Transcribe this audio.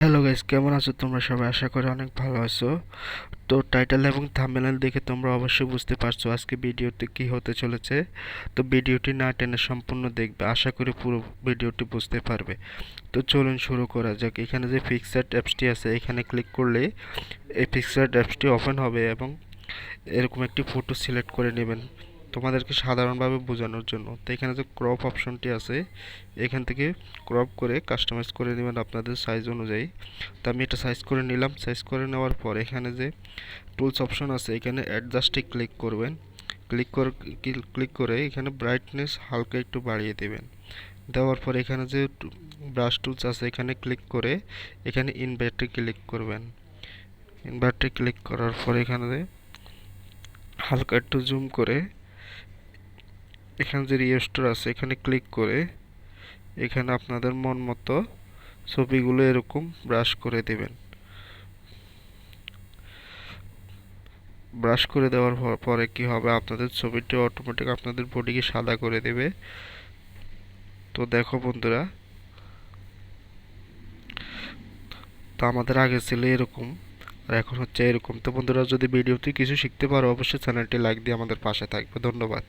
Hello guys, কেমন আছো তোমরা সবাই? আশা করি অনেক ভালো আছো। তো টাইটেল এবং থাম্বনেল দেখে তোমরা অবশ্যই বুঝতে পারছো আজকে ভিডিওতে কি হতে চলেছে। তো ভিডিওটি না টেনে সম্পূর্ণ দেখবে, আশা করি পুরো ভিডিওটি বুঝতে পারবে। তো চলুন শুরু করা যাক। এখানে যে পিক্সার্ট অ্যাপসটি আছে এখানে ক্লিক করলে এই পিক্সার্ট অ্যাপসটি ওপেন হবে এবং এরকম একটি ফটো সিলেক্ট করে নেবেন তোমাদেরকে সাধারণভাবে বোঝানোর জন্য। তো এখানে যে ক্রপ অপশনটি আছে এখান থেকে ক্রপ করে কাস্টমাইজ করে নেবেন আপনাদের সাইজ অনুযায়ী। তো আমি এটা সাইজ করে নিলাম। সাইজ করে নেওয়ার পর এখানে যে টুলস অপশন আছে এখানে অ্যাডজাস্টে ক্লিক করবেন। ক্লিক করে এখানে ব্রাইটনেস হালকা একটু বাড়িয়ে দেবেন। দেওয়ার পর এখানে যে ব্রাশ টুলস আছে এখানে ক্লিক করে এখানে ইনভার্টে ক্লিক করবেন। ইনভার্টে ক্লিক করার পর এখানে হালকা একটু জুম করে এখানে যে রিস্টোর আছে এখানে ক্লিক করে এখানে আপনাদের মন মতো ছবিগুলো এরকম ব্রাশ করে দেবেন। ব্রাশ করে দেওয়ার পরে কি হবে, আপনাদের ছবিটি অটোমেটিক আপনাদের বডিকে সাদা করে দেবে। তো দেখো বন্ধুরা, তো আমাদের আগে ছিল এরকম আর এখন হচ্ছে এরকম। তো বন্ধুরা, যদি ভিডিওতে কিছু শিখতে পারো অবশ্যই চ্যানেলটি লাইক দিয়ে আমাদের পাশে থাকবে। ধন্যবাদ।